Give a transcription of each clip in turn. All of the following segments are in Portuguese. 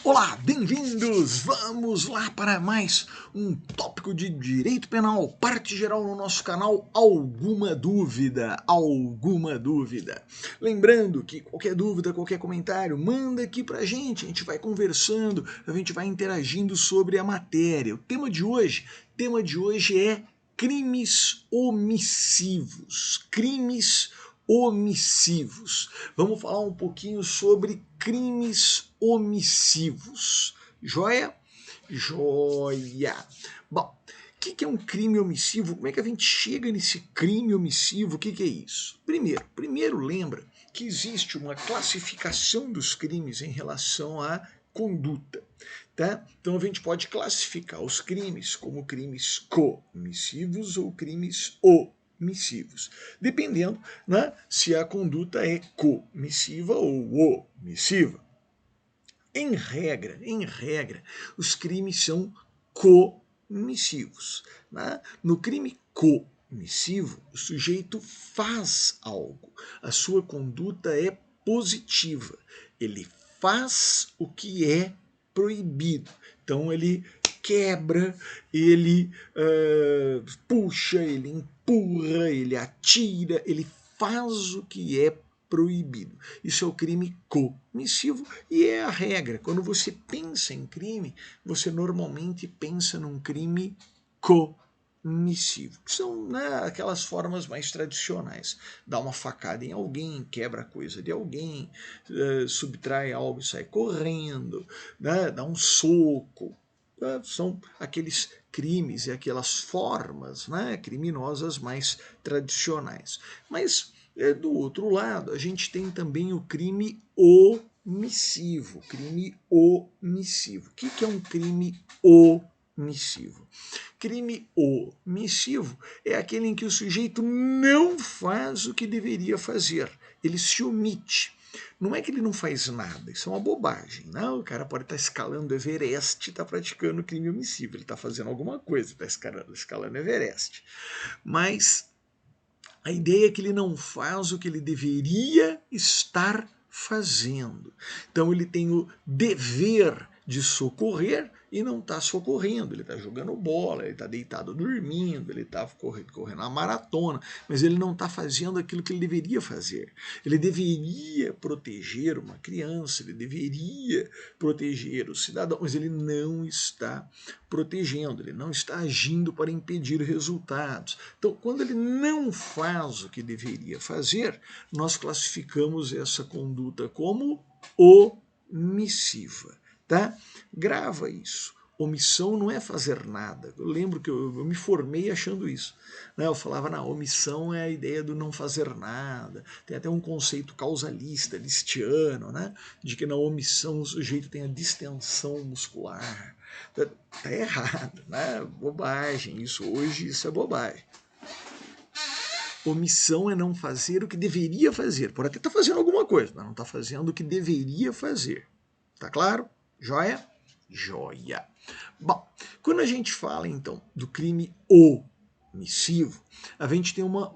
Olá, bem-vindos! Vamos lá para mais um tópico de direito penal, parte geral no nosso canal. Alguma dúvida? Alguma dúvida? Lembrando que qualquer dúvida, qualquer comentário, manda aqui pra gente, a gente vai conversando, a gente vai interagindo sobre a matéria. O tema de hoje é crimes omissivos. Crimes omissivos. Vamos falar um pouquinho sobre crimes omissivos. Joia? Joia! Bom, o que é um crime omissivo? Como é que a gente chega nesse crime omissivo? O que é isso? Primeiro lembra que existe uma classificação dos crimes em relação à conduta. Tá? Então a gente pode classificar os crimes como crimes comissivos ou crimes omissivos, dependendo, né, se a conduta é comissiva ou omissiva. Em regra, os crimes são comissivos. Né? No crime comissivo, o sujeito faz algo, a sua conduta é positiva, ele faz o que é proibido. Então ele quebra, ele puxa, ele empurra, ele atira, ele faz o que é proibido. Isso é o crime comissivo e é a regra. Quando você pensa em crime, você normalmente pensa num crime comissivo, que são, né, aquelas formas mais tradicionais. Dá uma facada em alguém, quebra a coisa de alguém, subtrai algo e sai correndo, né, dá um soco. São aqueles crimes e aquelas formas, né, criminosas mais tradicionais. Mas do outro lado, a gente tem também o crime omissivo. Crime omissivo. O que é um crime omissivo? Crime omissivo é aquele em que o sujeito não faz o que deveria fazer. Ele se omite. Não é que ele não faz nada, isso é uma bobagem. Não, o cara pode estar escalando Everest e está praticando crime omissivo. Ele está fazendo alguma coisa, está escalando Everest. Mas a ideia é que ele não faz o que ele deveria estar fazendo. Então ele tem o dever de socorrer e não está socorrendo. Ele está jogando bola, ele está deitado dormindo, ele está correndo uma maratona, mas ele não está fazendo aquilo que ele deveria fazer. Ele deveria proteger uma criança, ele deveria proteger o cidadão, mas ele não está protegendo, ele não está agindo para impedir resultados. Então, quando ele não faz o que deveria fazer, nós classificamos essa conduta como omissiva. Tá? Grava isso. Omissão não é fazer nada. Eu lembro que eu me formei achando isso. Né? Eu falava, na omissão é a ideia do não fazer nada. Tem até um conceito causalista, listiano, né? De que na omissão o sujeito tem a distensão muscular. Tá errado, né? Bobagem. Isso é bobagem. Omissão é não fazer o que deveria fazer. Pode até estar fazendo alguma coisa, mas não está fazendo o que deveria fazer. Tá claro? Joia? Joia. Bom, quando a gente fala então do crime omissivo, a gente tem uma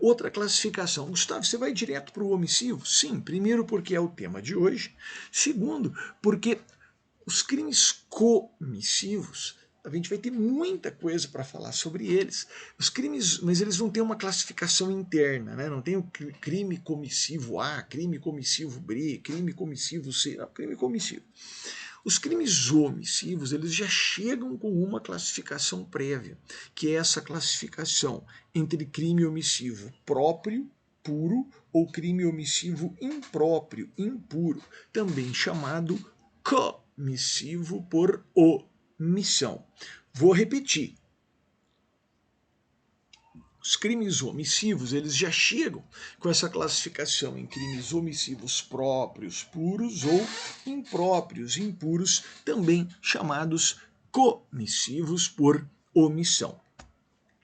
outra classificação. Gustavo, você vai direto para o omissivo? Sim, primeiro porque é o tema de hoje. Segundo, porque os crimes comissivos, a gente vai ter muita coisa para falar sobre eles. Os crimes, mas eles não têm uma classificação interna, né? Não tem o crime comissivo A, crime comissivo B, crime comissivo C, não, crime comissivo. Os crimes omissivos, eles já chegam com uma classificação prévia, que é essa classificação entre crime omissivo próprio, puro, ou crime omissivo impróprio, impuro, também chamado comissivo por omissão. Vou repetir. Os crimes omissivos, eles já chegam com essa classificação em crimes omissivos próprios, puros, ou impróprios, impuros, também chamados comissivos por omissão.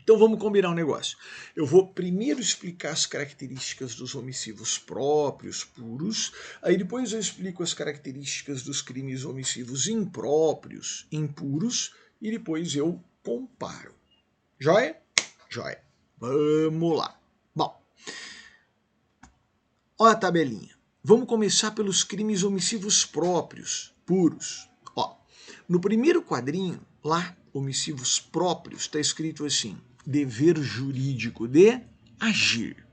Então vamos combinar um negócio. Eu vou primeiro explicar as características dos omissivos próprios, puros, aí depois eu explico as características dos crimes omissivos impróprios, impuros, e depois eu comparo. Joia? Joia. Vamos lá. Bom, olha a tabelinha. Vamos começar pelos crimes omissivos próprios. puros. Ó, no primeiro quadrinho, lá, omissivos próprios, está escrito assim, dever jurídico de agir.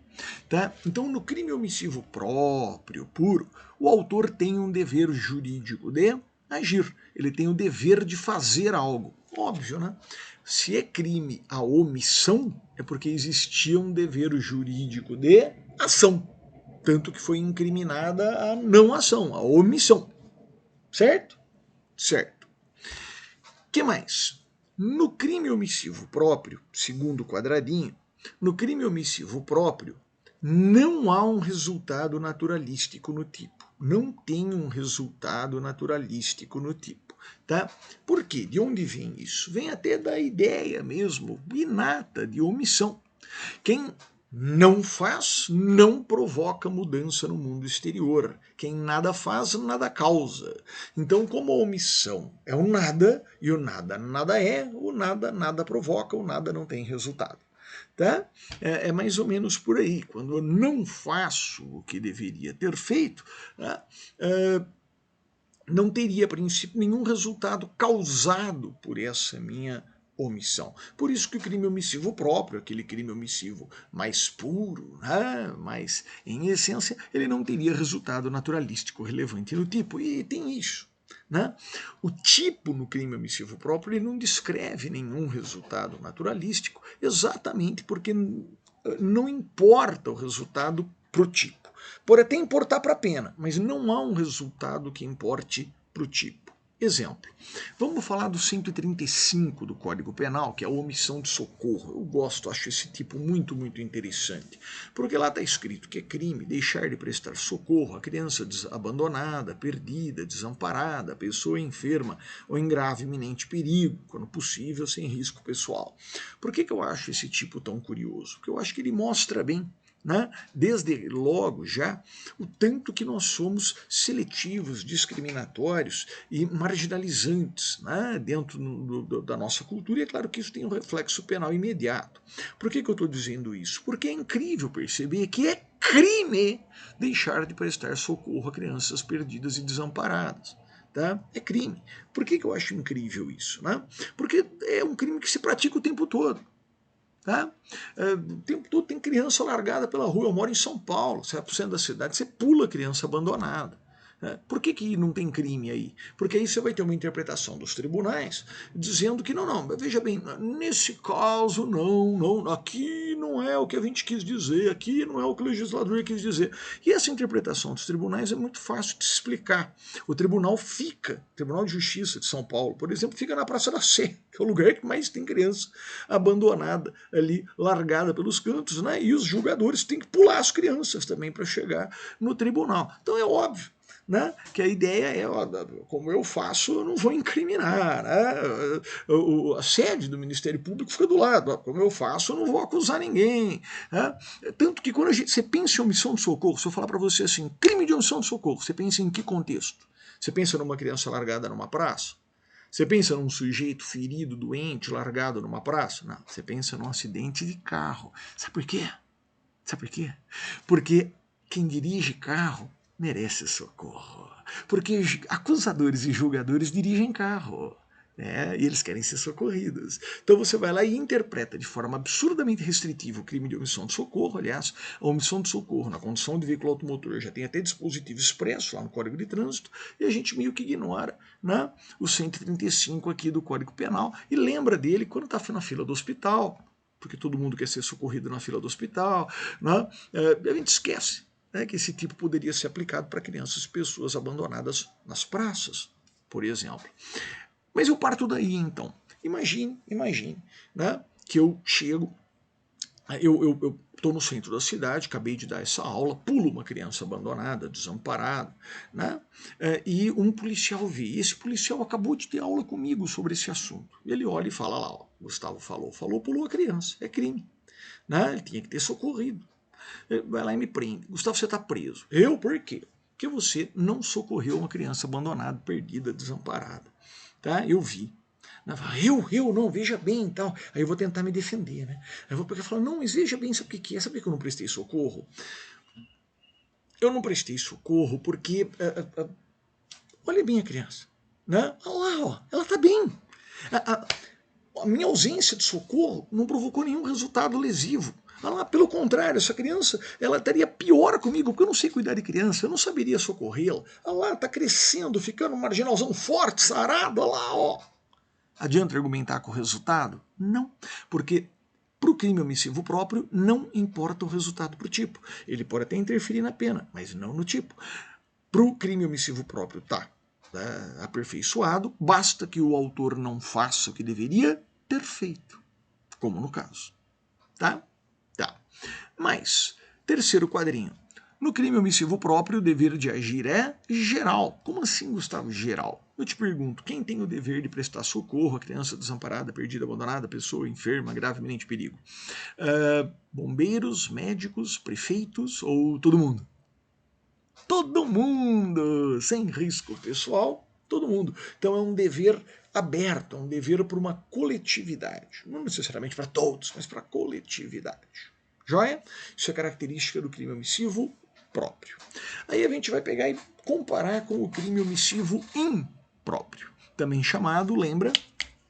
Tá? Então, no crime omissivo próprio, puro, o autor tem um dever jurídico de agir. Ele tem o dever de fazer algo. Óbvio, né? Se é crime a omissão, é porque existia um dever jurídico de ação. Tanto que foi incriminada a não ação, a omissão. Certo? Certo. O que mais? No crime omissivo próprio, segundo quadradinho, no crime omissivo próprio, não há um resultado naturalístico no tipo. Não tem um resultado naturalístico no tipo. Tá? Por quê? De onde vem isso? Vem até da ideia mesmo, inata, de omissão. Quem não faz, não provoca mudança no mundo exterior. Quem nada faz, nada causa. Então, como a omissão é o nada, e o nada nada é, o nada nada provoca, o nada não tem resultado. Tá? É mais ou menos por aí. Quando eu não faço o que deveria ter feito, tá? Não teria, a princípio, nenhum resultado causado por essa minha omissão. Por isso que o crime omissivo próprio, aquele crime omissivo mais puro, né, mais em essência, ele não teria resultado naturalístico relevante no tipo. E tem isso. Né? O tipo no crime omissivo próprio ele não descreve nenhum resultado naturalístico, exatamente porque não importa o resultado pro tipo. Pode até importar para a pena, mas não há um resultado que importe para o tipo. Exemplo, vamos falar do 135 do Código Penal, que é a omissão de socorro. Eu gosto, acho esse tipo muito, muito interessante, porque lá está escrito que é crime deixar de prestar socorro a criança abandonada, perdida, desamparada, pessoa enferma ou em grave iminente perigo, quando possível, sem risco pessoal. Por que eu acho esse tipo tão curioso? Porque eu acho que ele mostra bem, né, desde logo já, o tanto que nós somos seletivos, discriminatórios e marginalizantes, né, dentro da nossa cultura, e é claro que isso tem um reflexo penal imediato. Por que eu estou dizendo isso? Porque é incrível perceber que é crime deixar de prestar socorro a crianças perdidas e desamparadas. Tá? É crime. Por que eu acho incrível isso? Né? Porque é um crime que se pratica o tempo todo. Tá? O tempo todo tem criança largada pela rua. Eu moro em São Paulo, você vai para o centro da cidade, você pula criança abandonada. Por que não tem crime aí? Porque aí você vai ter uma interpretação dos tribunais dizendo que não, veja bem, nesse caso não, aqui não é o que a gente quis dizer, aqui não é o que o legislador quis dizer. E essa interpretação dos tribunais é muito fácil de se explicar. O Tribunal de Justiça de São Paulo, por exemplo, fica na Praça da Sé, que é o lugar que mais tem criança abandonada ali, largada pelos cantos, né? E os julgadores têm que pular as crianças também para chegar no tribunal. Então é óbvio, né, que a ideia é, ó, como eu faço, eu não vou incriminar. Né? A sede do Ministério Público fica do lado. Ó, como eu faço, eu não vou acusar ninguém. Né? Tanto que quando você pensa em omissão de socorro, se eu falar para você assim, crime de omissão de socorro, você pensa em que contexto? Você pensa numa criança largada numa praça? Você pensa num sujeito ferido, doente, largado numa praça? Não, você pensa num acidente de carro. Sabe por quê? Sabe por quê? Porque quem dirige carro merece socorro. Porque acusadores e julgadores dirigem carro. E eles querem ser socorridos. Então você vai lá e interpreta de forma absurdamente restritiva o crime de omissão de socorro. Aliás, a omissão de socorro na condução de veículo automotor já tem até dispositivo expresso lá no Código de Trânsito, e a gente meio que ignora, né, o 135 aqui do Código Penal e lembra dele quando está na fila do hospital, porque todo mundo quer ser socorrido na fila do hospital. Né? A gente esquece, né, que esse tipo poderia ser aplicado para crianças e pessoas abandonadas nas praças, por exemplo. Mas eu parto daí, então. Imagine, né, que eu chego, eu estou no centro da cidade, acabei de dar essa aula, pulo uma criança abandonada, desamparada, né, e um policial vê. E esse policial acabou de ter aula comigo sobre esse assunto. Ele olha e fala lá, ó, Gustavo falou, pulou a criança, é crime. Né, ele tinha que ter socorrido. Ele vai lá e me prende. Gustavo, você está preso. Eu? Por quê? Porque você não socorreu uma criança abandonada, perdida, desamparada. Tá? Eu vi. Eu não, veja bem e tal. Aí eu vou tentar me defender, né? Aí eu vou pegar e falar, não, mas veja bem, sabe o que é? Sabe que eu não prestei socorro? Eu não prestei socorro porque olha bem a criança. Né? Olha lá, ó, ela está bem. A minha ausência de socorro não provocou nenhum resultado lesivo. Pelo contrário, essa criança ela estaria pior comigo, porque eu não sei cuidar de criança, eu não saberia socorrê-la. Está crescendo, ficando um marginalzão forte, sarado, olha lá, ó. Adianta argumentar com o resultado? Não, porque para o crime omissivo próprio não importa o resultado para o tipo. Ele pode até interferir na pena, mas não no tipo. Para o crime omissivo próprio aperfeiçoado, basta que o autor não faça o que deveria ter feito, como no caso. Tá? Mas, terceiro quadrinho. No crime omissivo próprio, o dever de agir é geral. Como assim, Gustavo, geral? Eu te pergunto, quem tem o dever de prestar socorro à criança desamparada, perdida, abandonada, pessoa enferma, gravemente em perigo? Bombeiros, médicos, prefeitos ou todo mundo? Todo mundo, sem risco pessoal, todo mundo. Então é um dever aberto, é um dever para uma coletividade. Não necessariamente para todos, mas para a coletividade. Joia? Isso é característica do crime omissivo próprio. Aí a gente vai pegar e comparar com o crime omissivo impróprio, também chamado, lembra,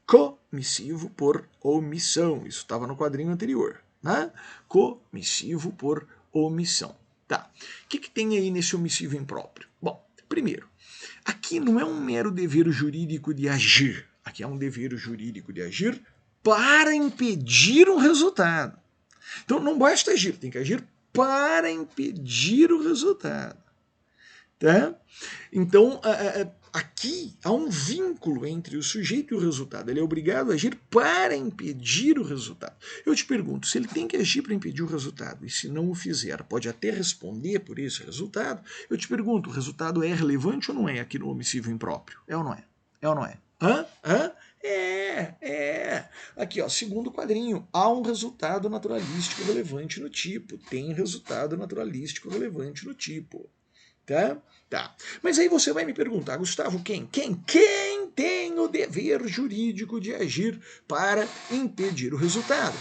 comissivo por omissão. Isso estava no quadrinho anterior, né? Comissivo por omissão. Tá. O que tem aí nesse omissivo impróprio? Bom, primeiro, aqui não é um mero dever jurídico de agir. Aqui é um dever jurídico de agir para impedir um resultado. Então não basta agir, tem que agir para impedir o resultado. Tá? Então, aqui há um vínculo entre o sujeito e o resultado. Ele é obrigado a agir para impedir o resultado. Eu te pergunto, se ele tem que agir para impedir o resultado, e se não o fizer, pode até responder por esse resultado, eu te pergunto, o resultado é relevante ou não é aqui no omissivo impróprio? É ou não é? É ou não é? Aqui, ó, segundo quadrinho, há um resultado naturalístico relevante no tipo. Tem resultado naturalístico relevante no tipo. Tá. Mas aí você vai me perguntar, Gustavo, quem tem o dever jurídico de agir para impedir o resultado?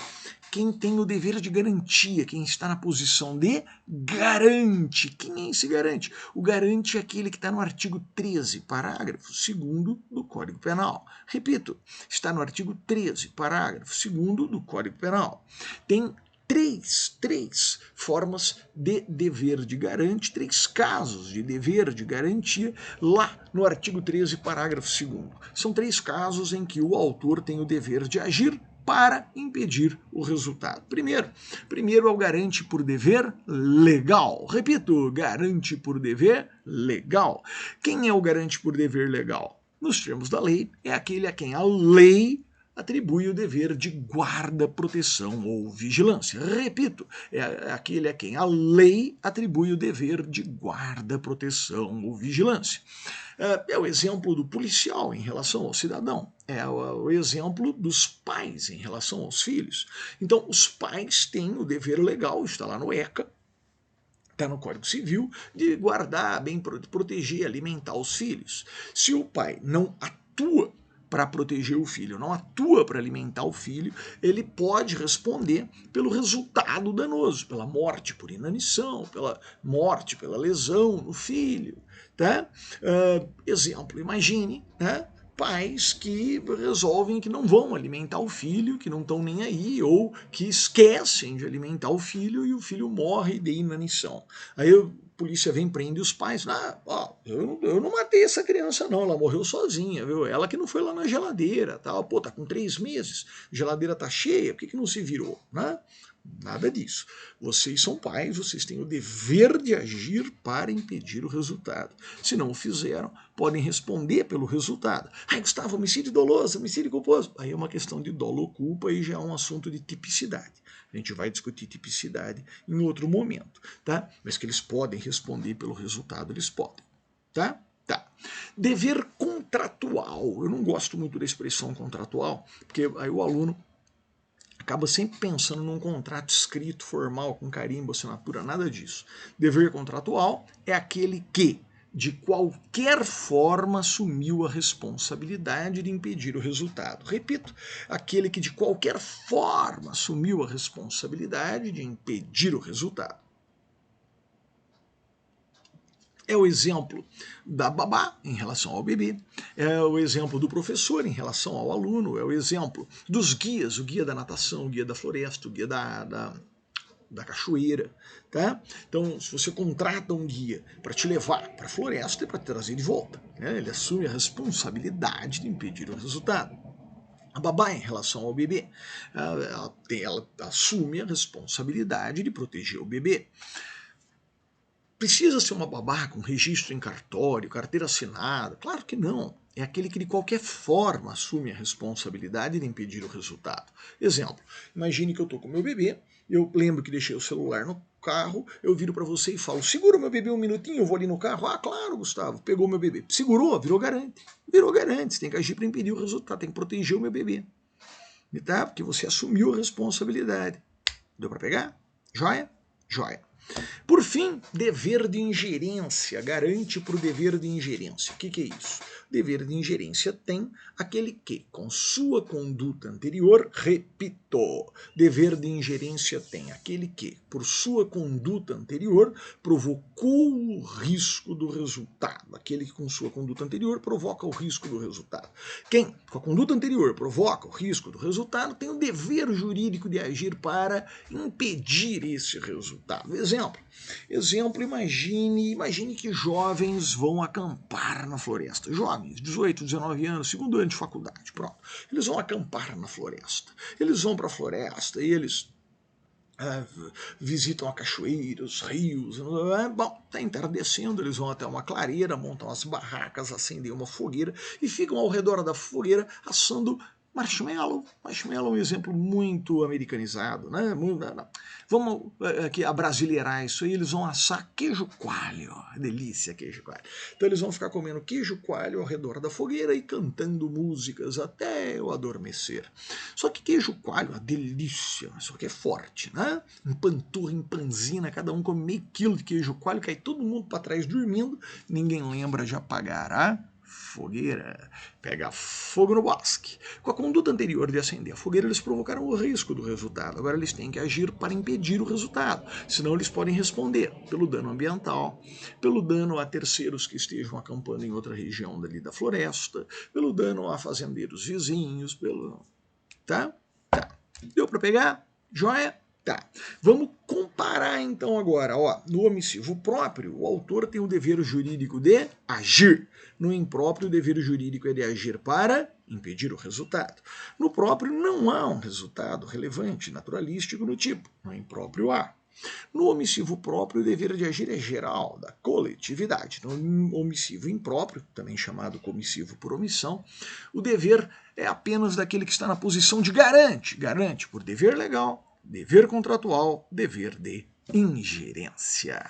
Quem tem o dever de garantia, quem está na posição de garante. Quem é esse garante? O garante é aquele que está no artigo 13, parágrafo 2º do Código Penal. Repito, está no artigo 13, parágrafo 2º do Código Penal. Tem três formas de dever de garante, 3 casos de dever de garantia lá no artigo 13, parágrafo 2º. São 3 casos em que o autor tem o dever de agir para impedir o resultado. Primeiro é o garante por dever legal. Repito, garante por dever legal. Quem é o garante por dever legal? Nos termos da lei, é aquele a quem a lei atribui o dever de guarda, proteção ou vigilância. Repito, é aquele a quem a lei atribui o dever de guarda, proteção ou vigilância. É o exemplo do policial em relação ao cidadão. É o exemplo dos pais em relação aos filhos. Então, os pais têm o dever legal, está lá no ECA, está no Código Civil, de guardar, bem proteger, alimentar os filhos. Se o pai não atua para proteger o filho, não atua para alimentar o filho, ele pode responder pelo resultado danoso, pela morte por inanição, pela morte, pela lesão no filho. Tá? Exemplo, imagine, né? Pais que resolvem que não vão alimentar o filho, que não estão nem aí, ou que esquecem de alimentar o filho e o filho morre de inanição. Aí a polícia vem, prende os pais. Eu não matei essa criança não, ela morreu sozinha, viu? Ela que não foi lá na geladeira, tal. Pô, tá com 3 meses, a geladeira tá cheia, por que não se virou, né? Nada disso. Vocês são pais, vocês têm o dever de agir para impedir o resultado. Se não o fizeram, podem responder pelo resultado. Gustavo, homicídio doloso, homicídio culposo. Aí é uma questão de dolo ou culpa e já é um assunto de tipicidade. A gente vai discutir tipicidade em outro momento, tá? Mas que eles podem responder pelo resultado, eles podem, tá? Tá. Dever contratual. Eu não gosto muito da expressão contratual, porque aí o aluno acaba sempre pensando num contrato escrito, formal, com carimbo, assinatura, nada disso. Dever contratual é aquele que, de qualquer forma, assumiu a responsabilidade de impedir o resultado. Repito, aquele que de qualquer forma assumiu a responsabilidade de impedir o resultado. É o exemplo da babá em relação ao bebê, é o exemplo do professor em relação ao aluno, é o exemplo dos guias, o guia da natação, o guia da floresta, o guia da cachoeira, tá? Então, se você contrata um guia para te levar para a floresta e para te trazer de volta, né? Ele assume a responsabilidade de impedir o resultado. A babá, em relação ao bebê, ela assume a responsabilidade de proteger o bebê. Precisa ser uma babá com registro em cartório, carteira assinada? Claro que não. É aquele que de qualquer forma assume a responsabilidade de impedir o resultado. Exemplo, imagine que eu estou com meu bebê, eu lembro que deixei o celular no carro, eu viro para você e falo, segura meu bebê um minutinho, eu vou ali no carro. Ah, claro, Gustavo, pegou meu bebê. Segurou, virou garante. Virou garante, você tem que agir para impedir o resultado, tem que proteger o meu bebê. Tá? Porque você assumiu a responsabilidade. Deu para pegar? Joia? Joia. Por fim, dever de ingerência, garante para o dever de ingerência. O que é isso? Dever de ingerência tem aquele que, com sua conduta anterior, repito, dever de ingerência tem aquele que, por sua conduta anterior, provocou o risco do resultado. Aquele que, com sua conduta anterior, provoca o risco do resultado. Quem, com a conduta anterior, provoca o risco do resultado, tem o dever jurídico de agir para impedir esse resultado. Exemplo, imagine que jovens vão acampar na floresta. Jovens, 18, 19 anos, segundo ano de faculdade, pronto. Eles vão acampar na floresta. Eles vão para a floresta e eles visitam a cachoeira, os rios. Bom, está entardecendo, eles vão até uma clareira, montam as barracas, acendem uma fogueira e ficam ao redor da fogueira assando marshmallow. Marshmallow é um exemplo muito americanizado, né? Vamos aqui abrasileirar isso aí, eles vão assar queijo coalho. Delícia, queijo coalho. Então eles vão ficar comendo queijo coalho ao redor da fogueira e cantando músicas até eu adormecer. Só que queijo coalho é uma delícia, só que é forte, né? Empanturra, empanzina, cada um come meio quilo de queijo coalho, cai todo mundo para trás dormindo, ninguém lembra de apagar a fogueira, pega fogo no bosque. Com a conduta anterior de acender a fogueira, eles provocaram o risco do resultado. Agora eles têm que agir para impedir o resultado, senão eles podem responder pelo dano ambiental, pelo dano a terceiros que estejam acampando em outra região dali da floresta, pelo dano a fazendeiros vizinhos, pelo... Tá? Deu para pegar? Joia? Tá. Vamos comparar então agora. Ó, no omissivo próprio, o autor tem o dever jurídico de agir. No impróprio, o dever jurídico é de agir para impedir o resultado. No próprio, não há um resultado relevante, naturalístico no tipo. No impróprio, há. No omissivo próprio, o dever de agir é geral, da coletividade. No omissivo impróprio, também chamado comissivo por omissão, o dever é apenas daquele que está na posição de garante. Garante por dever legal, dever contratual, dever de ingerência.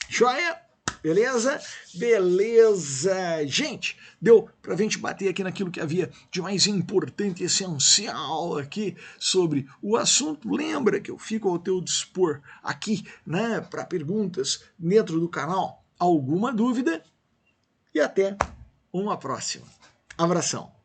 Joia? Beleza? Beleza! Gente, deu pra gente bater aqui naquilo que havia de mais importante e essencial aqui sobre o assunto. Lembra que eu fico ao teu dispor aqui, né, para perguntas dentro do canal. Alguma dúvida? E até uma próxima. Abração!